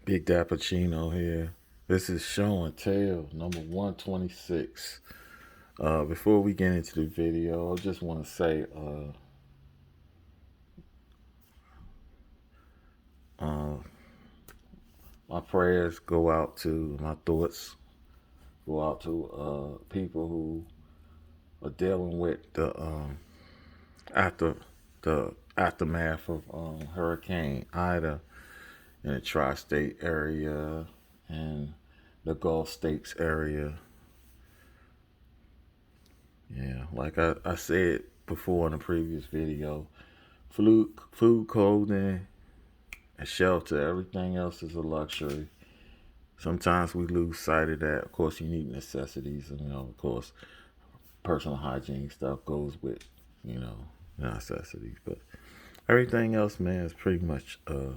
Big Dappuccino here. This is Show and Tell number 126. Before we get into the video, I just want to say uh, my prayers go out to, my thoughts go out to people who are dealing with after the aftermath of Hurricane Ida in the tri-state area and the Gulf States area. Yeah, like I said before in a previous video, food, clothing, and shelter, everything else is a luxury. Sometimes we lose sight of that. Of course, you need necessities, and of course, personal hygiene stuff goes with, necessities. But everything else, man, is pretty much a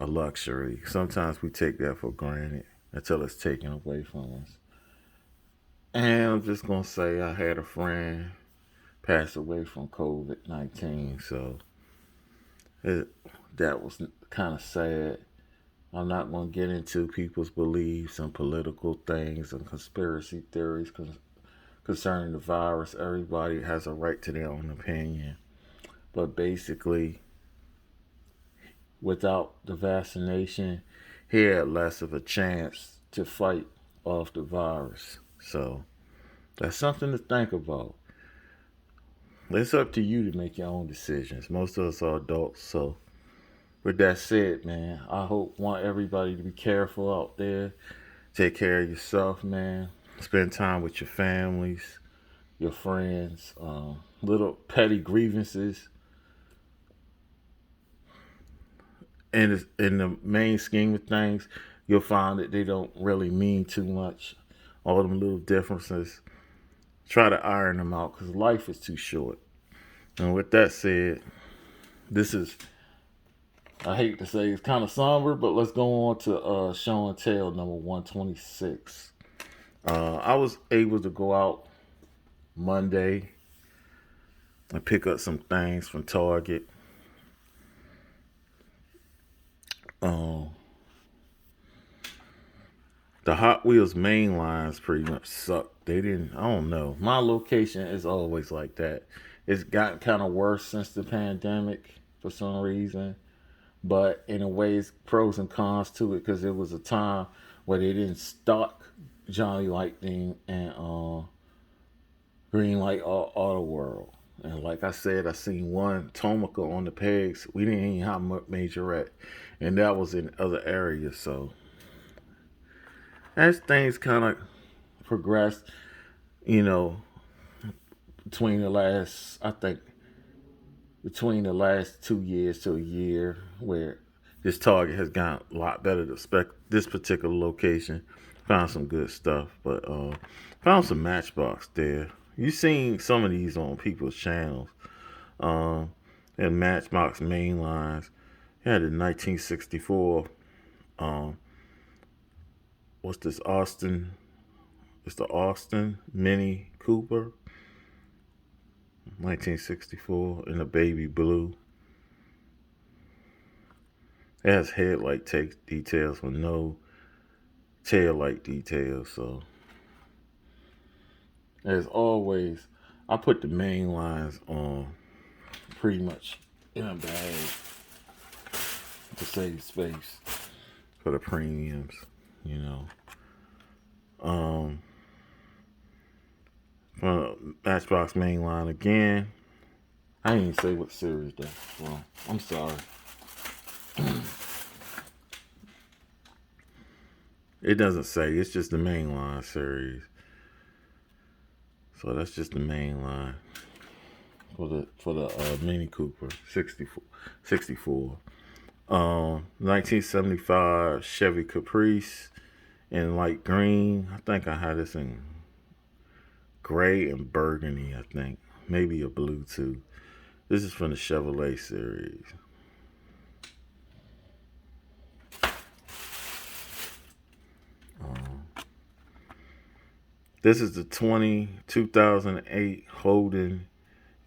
luxury. Sometimes we take that for granted until it's taken away from us. And I'm just gonna say, I had a friend pass away from COVID-19, so it, that was kind of sad. I'm not going to get into people's beliefs and political things and conspiracy theories concerning the virus. Everybody has a right to their own opinion. But basically, without the vaccination, he had less of a chance to fight off the virus. So that's something to think about. It's up to you to make your own decisions. Most of us are adults, so with that said, man, want everybody to be careful out there. Take care of yourself, man. Spend time with your families, your friends. Little petty grievances. And in the main scheme of things, you'll find that they don't really mean too much. All them little differences, try to iron them out because life is too short. And with that said, this is, I hate to say it's kind of somber, but let's go on to Show and Tell number 126. I was able to go out Monday and pick up some things from Target. The Hot Wheels main lines pretty much suck. They didn't, I don't know. My location is always like that. It's gotten kind of worse since the pandemic for some reason. But in a way, it's pros and cons to it because it was a time where they didn't stock Johnny Lightning and Green Light Auto World. And like I said, I seen one Tomica on the pegs. We didn't even have majorette. And that was in other areas. So as things kind of progressed, you know, between the last, I think, between the last 2 years to a year, where this Target has gotten a lot better to spec this particular location. Found some good stuff, but found some Matchbox there. You've seen some of these on people's channels. And Matchbox main lines. You had the 1964. What's this Austin? It's the Austin Mini Cooper. 1964 in the baby blue. It has headlight details with no tail light details. So as always, I put the main lines on pretty much in a bag to save space for the premiums, you know. Matchbox main line again. I didn't even say what series though. Well, I'm sorry. It doesn't say. It's just the main line series. So that's just the main line for the Mini Cooper 64. 1975 Chevy Caprice in light green. I think I had this in gray and burgundy. I think maybe a blue too. This is from the Chevrolet series. This is the 2008 Holden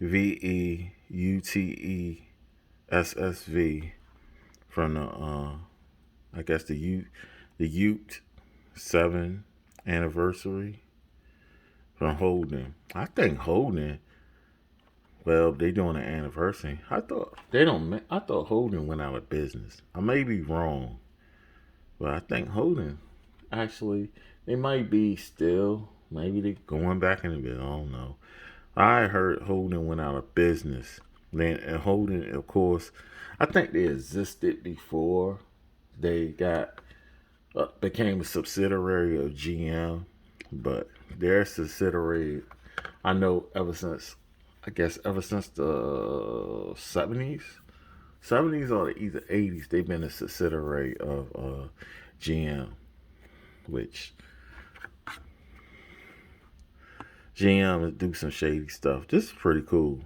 VE UTE SSV from the I guess the Ute 7 anniversary from Holden. I think Holden. Well, they doing an anniversary. I thought they don't. I thought Holden went out of business. I may be wrong, but I think Holden actually they might be still. Maybe they going back in the bit. I don't know. I heard Holden went out of business. Then and Holden, of course, I think they existed before they got became a subsidiary of GM, but their subsidiary, I know ever since, I guess ever since the seventies or the either eighties, they've been a subsidiary of GM, which GM do some shady stuff. This is pretty cool.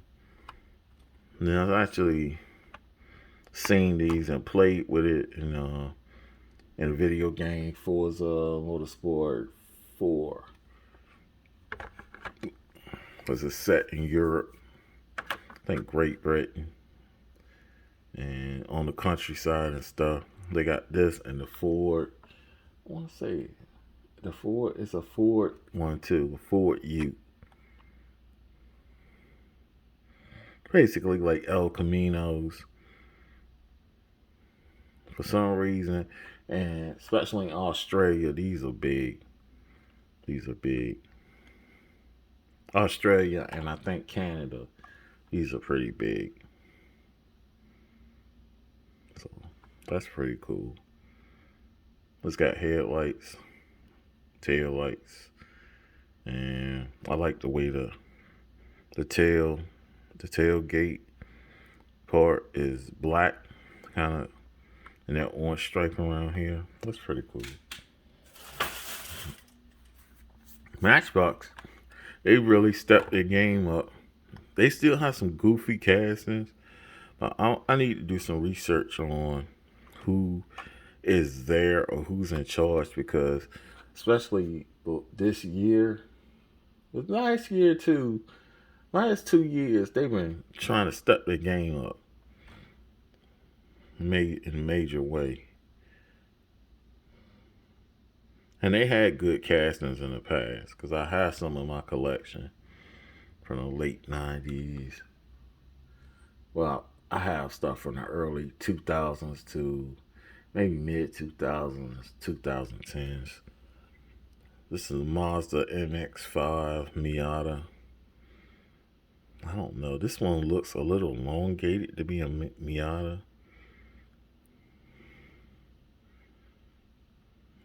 Now I've actually seen these and played with it in a video game Forza Motorsport 4. Was it set in Europe? I think Great Britain. And on the countryside and stuff. They got this and the Ford. I want to say the Ford is a Ford one too. A Ford Ute. Basically like El Caminos. For some reason, and especially in Australia, these are big. These are big. Australia and I think Canada, these are pretty big. So that's pretty cool. It's got headlights, tail lights, and I like the way the tailgate part is black, kind of, and that orange stripe around here. That's pretty cool. Matchbox, they really stepped their game up. They still have some goofy castings, but I need to do some research on who is there or who's in charge because, especially this year, the last year too, last 2 years, they've been trying to step their game up in a major way. And they had good castings in the past because I have some in my collection from the late 90s. Well, I have stuff from the early 2000s to maybe mid 2000s, 2010s. This is a Mazda MX-5 Miata. I don't know. This one looks a little elongated to be a Miata.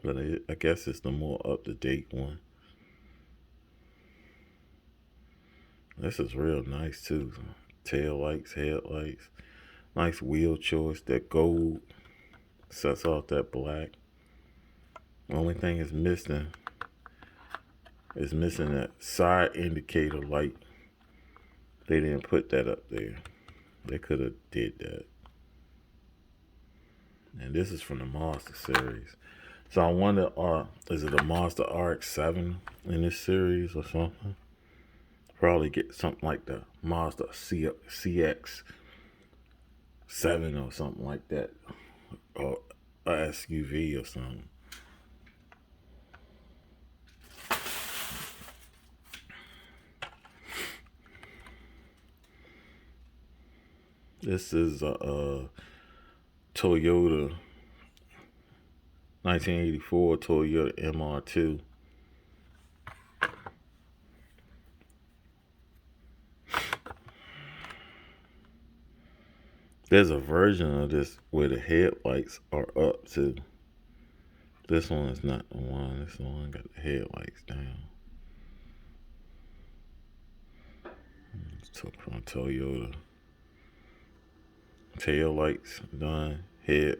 But I guess it's the more up-to-date one. This is real nice too. Tail lights, headlights. Nice wheel choice. That gold sets off that black. Only thing is missing that side indicator light. They didn't put that up there. They could have did that. And this is from the Mazda series. So I wonder, is it a Mazda RX-7 in this series or something? Probably get something like the Mazda CX-7 or something like that. Or a SUV or something. This is a Toyota 1984 Toyota MR2. There's a version of this where the headlights are up too. This one is not the one. This one got the headlights down. It's from Toyota. Tail lights done. Head.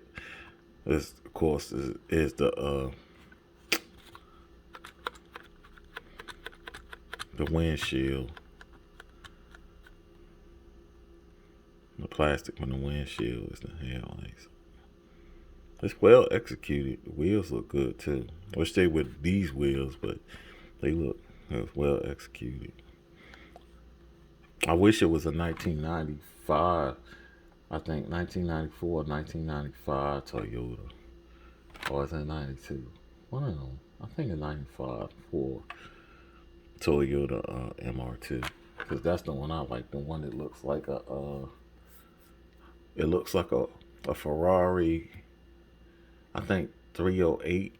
This, of course, is the windshield. The plastic on the windshield is the headlights. It's well executed. The wheels look good too. I wish they would these wheels, but they look well executed. I wish it was a 1995. I think 1994, 1995 Toyota. Or is it 92? One of them. I think it's 95 for Toyota MR2. Because that's the one I like. The one that looks like it looks like a Ferrari, I think 308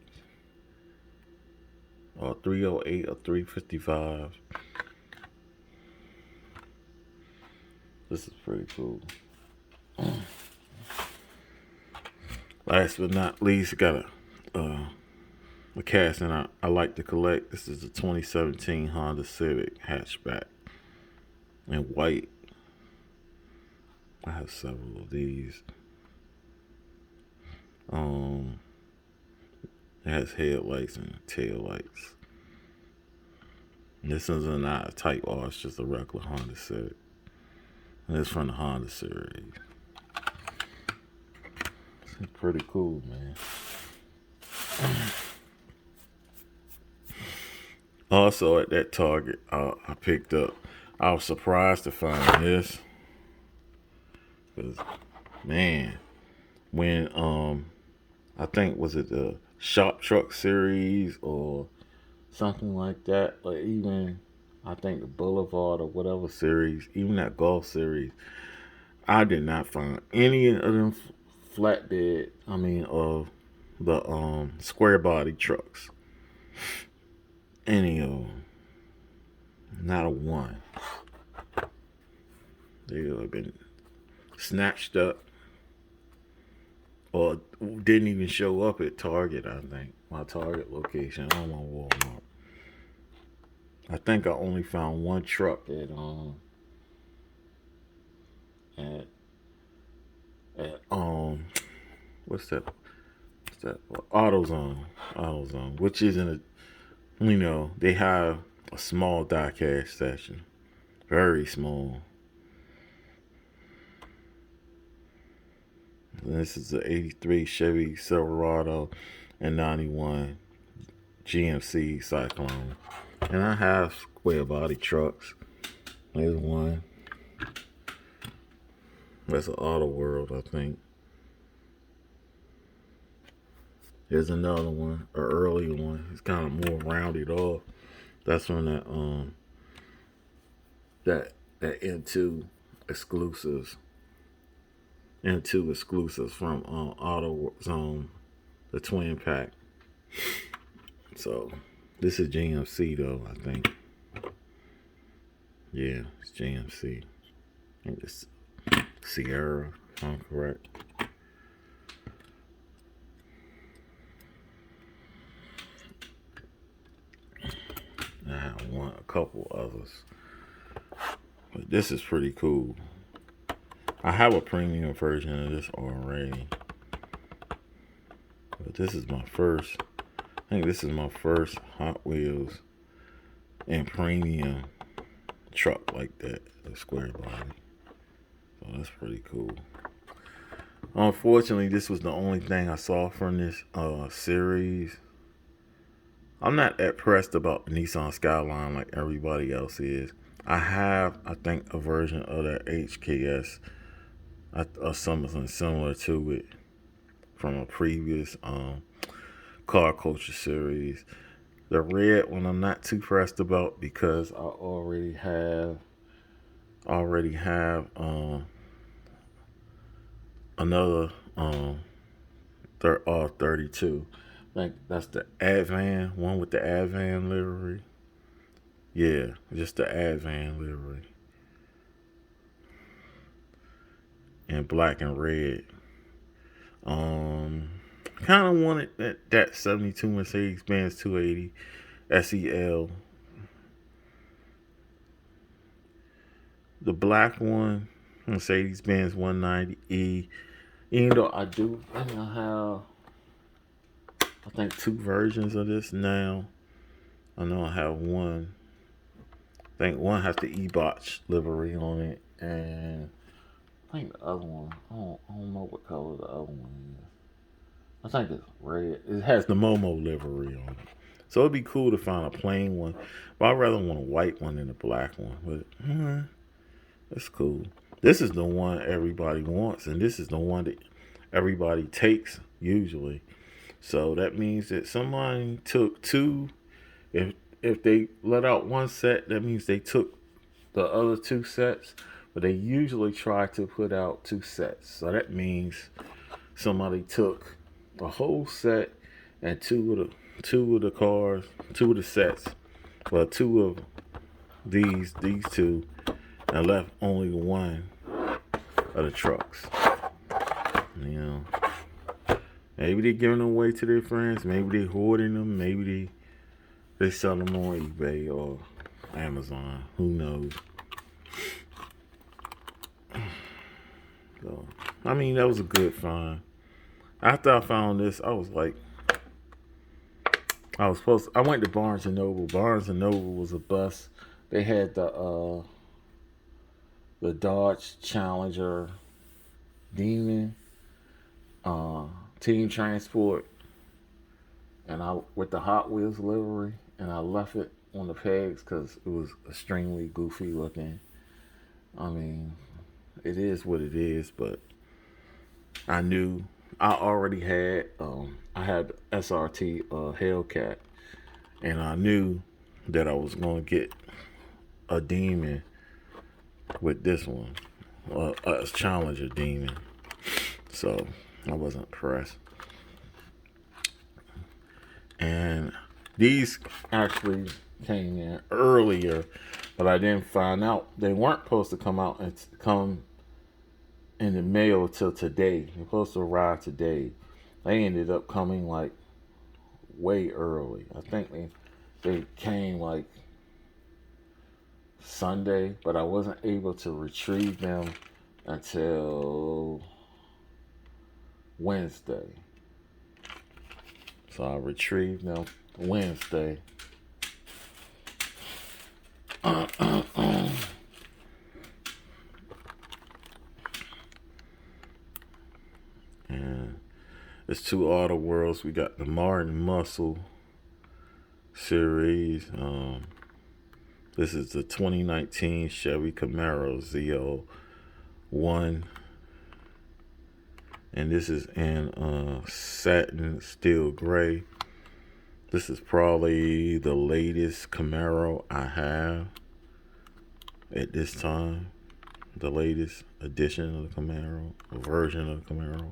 or 308 or 355. This is pretty cool. Last but not least, got a casting I like to collect. This is a 2017 Honda Civic hatchback in white. I have several of these. It has headlights and tail lights. This is not a Type R, it's just a regular Honda Civic. And it's from the Honda series. It's pretty cool, man. Also at that Target, I picked up, I was surprised to find this. Because, man, when, I think, was it the Shop Truck series or something like that, or even I think the Boulevard or whatever series, even that Golf series, I did not find any of them flatbed. I mean, of the square body trucks. Any of them, not a one. They have been snatched up or didn't even show up at Target. I think my Target location on my Walmart. I think I only found one truck at what's that? AutoZone, which isn't they have a small die-cast station, very small. And this is the '83 Chevy Silverado and '91 GMC Cyclone. And I have square body trucks. There's one. That's an Auto World, I think. There's another one, an early one. It's kind of more rounded off. That's from that N2 exclusives. N2 exclusives from AutoZone, the twin pack. So this is GMC though, I think. Yeah, it's GMC. I think it's Sierra, if I'm correct. I have a couple others, but this is pretty cool. I have a premium version of this already, but this is my first. I think this is my first Hot Wheels and premium truck like that, a square body. So that's pretty cool. Unfortunately, this was the only thing I saw from this series. I'm not that pressed about the Nissan Skyline like everybody else is. I have, I think, a version of that HKS or something similar to it from a previous car culture series. The red one I'm not too pressed about because I already have another 32. I think that's the Advan one with the Advan livery. Yeah, just the Advan livery. And black and red. Kind of wanted that 72 Mercedes-Benz 280 SEL. The black one, Mercedes-Benz 190E. Even though I have, I think, 2 versions of this now. I know I have one. I think one has the E-Botch livery on it, and I think the other one, I don't know what color the other one is. I think it's red. It has the Momo livery on it. So it'd be cool to find a plain one, but I'd rather want a white one than a black one. But that's cool. This is the one everybody wants, and this is the one that everybody takes usually. So that means that somebody took two. If they let out one set, that means they took the other two sets. But they usually try to put out two sets. So that means somebody took a whole set and two of the cars, two of the sets, well, two of these two, and left only one of the trucks. You know, maybe they're giving them away to their friends. Maybe they're hoarding them. Maybe they sell them on eBay or Amazon. Who knows? So, I mean, that was a good find. After I found this, I was like, I went to Barnes and Noble. Barnes and Noble was a bust. They had the Dodge Challenger Demon, Team Transport, and I with the Hot Wheels livery, and I left it on the pegs because it was extremely goofy looking. I mean, it is what it is, but I knew I already had I had SRT Hellcat, and I knew that I was gonna get a Demon with this one, a Challenger Demon. So I wasn't pressed. And these actually came in earlier, but I didn't find out they weren't supposed to come out and come in the mail till today. They're supposed to arrive today. They ended up coming like way early. I think they came like Sunday, but I wasn't able to retrieve them until Wednesday. So I retrieved them Wednesday. And it's two Auto Worlds. We got the Martin Muscle series. This is the 2019 Chevy Camaro Z01. And this is in satin steel gray. This is probably the latest Camaro I have at this time. The latest edition of the Camaro, a version of the Camaro.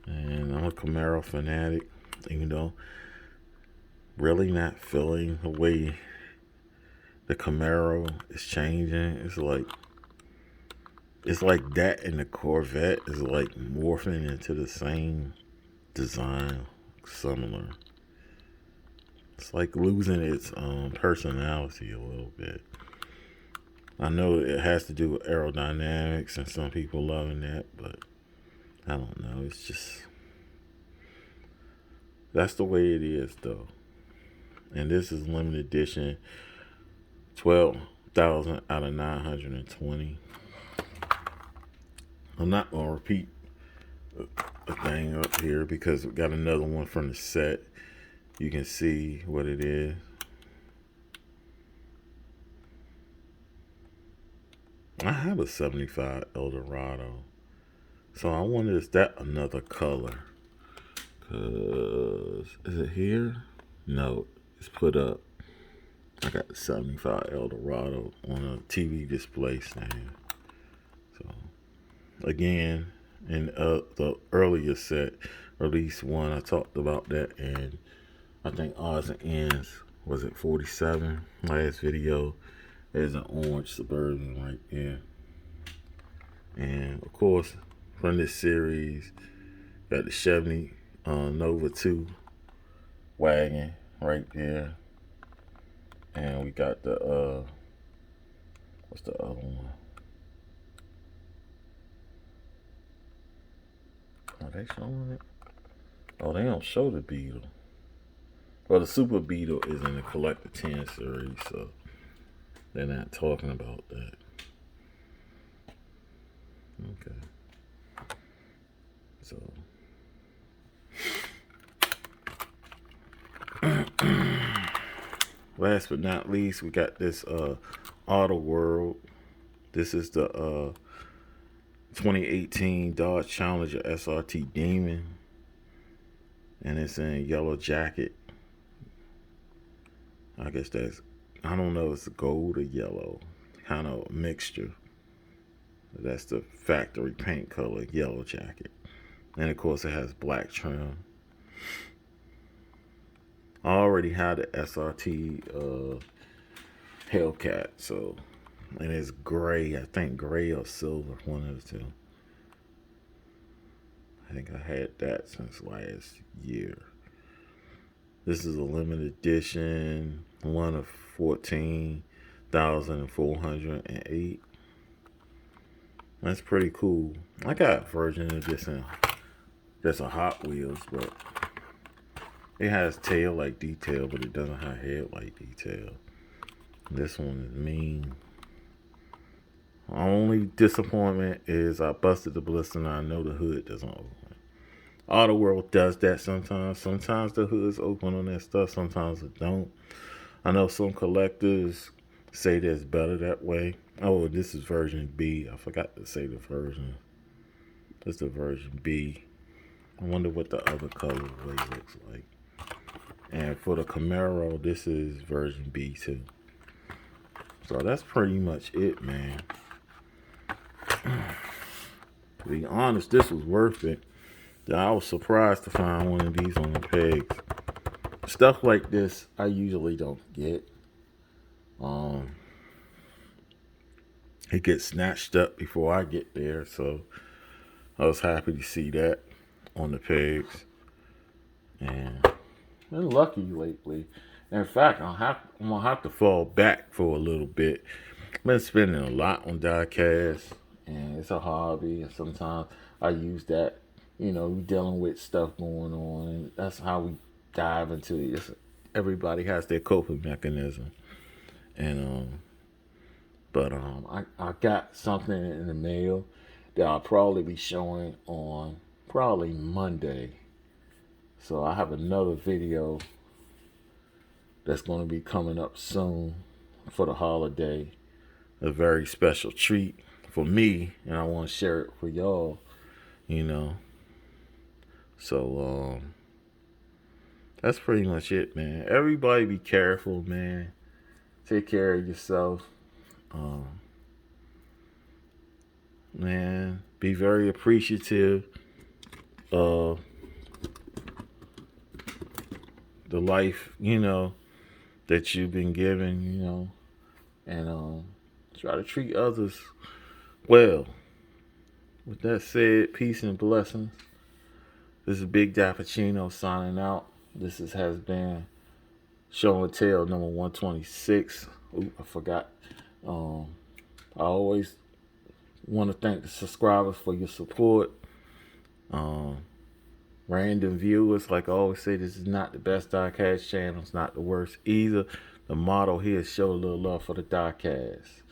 And I'm a Camaro fanatic, even though really not feeling the way the Camaro is changing. It's like that and the Corvette is like morphing into the same design, similar. It's like losing its personality a little bit. I know it has to do with aerodynamics and some people loving that, but I don't know. It's just, that's the way it is though. And this is limited edition, 12,000 out of 920. I'm not going to repeat a thing up here because we got another one from the set. You can see what it is. I have a 75 Eldorado. So I wonder, is that another color? Cause is it here? No, it's put up. I got the 75 Eldorado on a TV display stand. So again, in the earlier set, release one, I talked about that, and I think odds and ends was at 47. Last video, there's an orange Suburban right there, and of course from this series, got the Chevy Nova 2 wagon right there, and we got the what's the other one? Are they showing it? Oh, they don't show the Beetle. Well, the Super Beetle is in the Collector 10 series, so they're not talking about that. Okay. So last but not least, we got this Auto World. This is the 2018 Dodge Challenger SRT Demon. and it's in yellow jacket. I guess I don't know, it's gold or yellow, kind of mixture. That's the factory paint color, yellow jacket. And of course, it has black trim. I already had the SRT Hellcat, so, and it's gray. I think gray or silver, one of the two. I think I had that since last year. This is a limited edition, one of 14,408. That's pretty cool. I got a version of this in that's a Hot Wheels, but it has tail light detail, but it doesn't have headlight detail. This one is mean. Only disappointment is I busted the blister and I know the hood doesn't open. Auto World does that sometimes. Sometimes the hood's open on that stuff, sometimes it don't. I know some collectors say that it's better that way. Oh, this is version B. I forgot to say the version. This is the version B. I wonder what the other colorway looks like. And for the Camaro, this is version B too. So that's pretty much it, man. To be honest, this was worth it. I was surprised to find one of these on the pegs. Stuff like this, I usually don't get. It gets snatched up before I get there, so I was happy to see that on the pegs. And been lucky lately. In fact, I'm gonna have to fall back for a little bit. I've been spending a lot on diecast, and it's a hobby. And sometimes I use that. You know, we dealing with stuff going on, and that's how we dive into it. Everybody has their coping mechanism, and I got something in the mail that I'll probably be showing on probably Monday. So I have another video that's going to be coming up soon for the holiday. A very special treat for me, and I want to share it for y'all, you know. So, that's pretty much it, man. Everybody be careful, man. Take care of yourself. Man, be very appreciative of the life, you know, that you've been given, you know, and try to treat others well. With that said, peace and blessings. This is Big Dappuccino signing out. Has been Show and Tell number 126. Ooh, I forgot. I always want to thank the subscribers for your support. Random viewers, like I always say, this is not the best diecast channel. It's not the worst either. The motto here is show a little love for the diecast.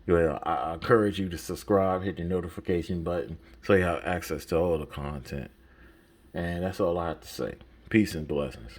Yeah, I encourage you to subscribe, hit the notification button, so you have access to all the content. And that's all I have to say. Peace and blessings.